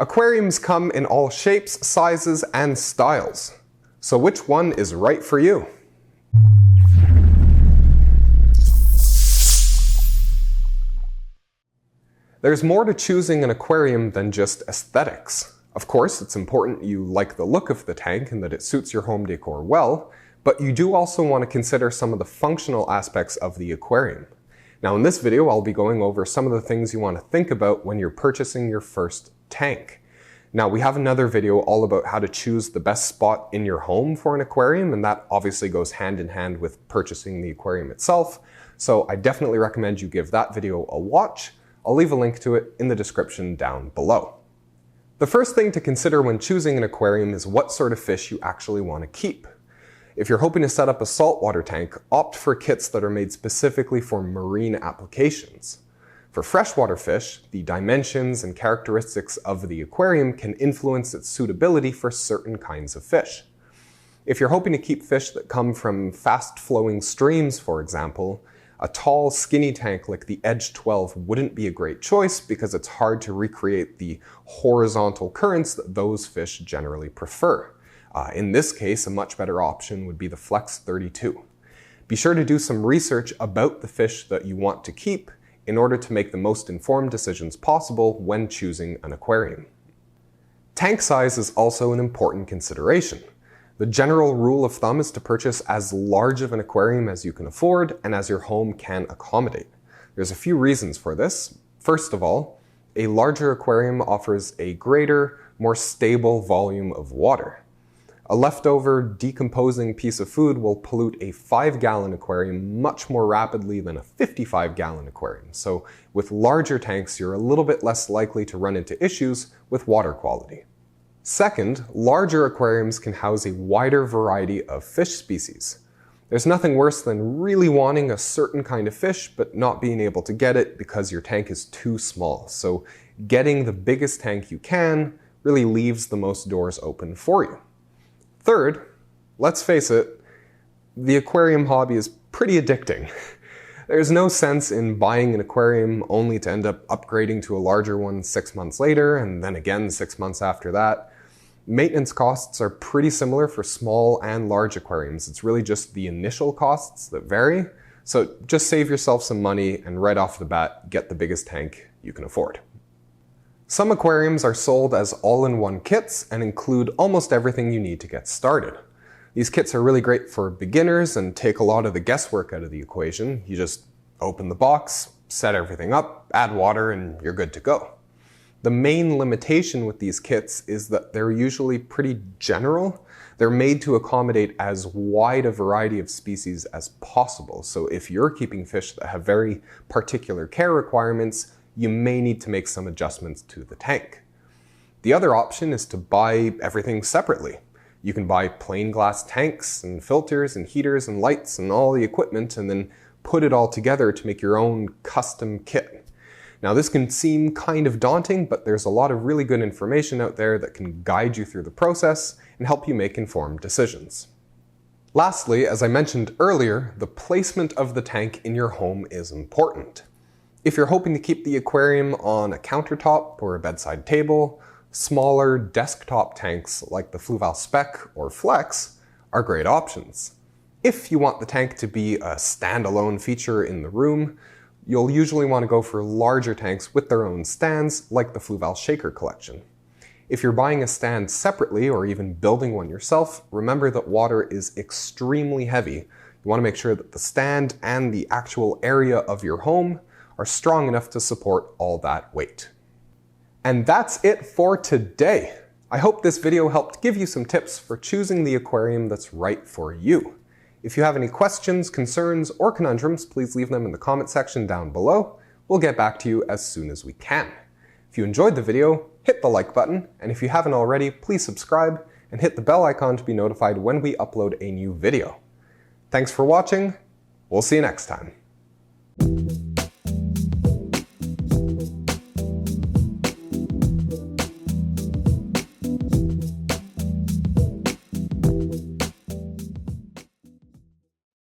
Aquariums come in all shapes, sizes, and styles. So which one is right for you? There's more to choosing an aquarium than just aesthetics. Of course, it's important you like the look of the tank and that it suits your home decor well, but you do also want to consider some of the functional aspects of the aquarium. Now in this video, I'll be going over some of the things you want to think about when you're purchasing your first tank. Now we have another video all about how to choose the best spot in your home for an aquarium, and that obviously goes hand in hand with purchasing the aquarium itself. So I definitely recommend you give that video a watch. I'll leave a link to it in the description down below. The first thing to consider when choosing an aquarium is what sort of fish you actually want to keep. If you're hoping to set up a saltwater tank, opt for kits that are made specifically for marine applications. For freshwater fish, the dimensions and characteristics of the aquarium can influence its suitability for certain kinds of fish. If you're hoping to keep fish that come from fast-flowing streams, for example, a tall, skinny tank like the Edge 12 wouldn't be a great choice because it's hard to recreate the horizontal currents that those fish generally prefer. In this case, a much better option would be the Flex 32. Be sure to do some research about the fish that you want to keep in order to make the most informed decisions possible when choosing an aquarium. Tank size is also an important consideration. The general rule of thumb is to purchase as large of an aquarium as you can afford and as your home can accommodate. There's a few reasons for this. First of all, a larger aquarium offers a greater, more stable volume of water. A leftover, decomposing piece of food will pollute a 5-gallon aquarium much more rapidly than a 55-gallon aquarium. So with larger tanks, you're a little bit less likely to run into issues with water quality. Second, larger aquariums can house a wider variety of fish species. There's nothing worse than really wanting a certain kind of fish but not being able to get it because your tank is too small. So getting the biggest tank you can really leaves the most doors open for you. Third, let's face it, the aquarium hobby is pretty addicting. There's no sense in buying an aquarium only to end up upgrading to a larger one 6 months later and then again 6 months after that. Maintenance costs are pretty similar for small and large aquariums. It's really just the initial costs that vary. So just save yourself some money and right off the bat, get the biggest tank you can afford. Some aquariums are sold as all-in-one kits and include almost everything you need to get started. These kits are really great for beginners and take a lot of the guesswork out of the equation. You just open the box, set everything up, add water, and you're good to go. The main limitation with these kits is that they're usually pretty general. They're made to accommodate as wide a variety of species as possible. So if you're keeping fish that have very particular care requirements, you may need to make some adjustments to the tank. The other option is to buy everything separately. You can buy plain glass tanks and filters and heaters and lights and all the equipment and then put it all together to make your own custom kit. Now this can seem kind of daunting, but there's a lot of really good information out there that can guide you through the process and help you make informed decisions. Lastly, as I mentioned earlier, the placement of the tank in your home is important. If you're hoping to keep the aquarium on a countertop or a bedside table, smaller desktop tanks like the Fluval Spec or Flex are great options. If you want the tank to be a standalone feature in the room, you'll usually want to go for larger tanks with their own stands like the Fluval Shaker collection. If you're buying a stand separately or even building one yourself, remember that water is extremely heavy. You want to make sure that the stand and the actual area of your home are strong enough to support all that weight. And that's it for today. I hope this video helped give you some tips for choosing the aquarium that's right for you. If you have any questions, concerns, or conundrums, please leave them in the comment section down below. We'll get back to you as soon as we can. If you enjoyed the video, hit the like button, and if you haven't already, please subscribe and hit the bell icon to be notified when we upload a new video. Thanks for watching. We'll see you next time.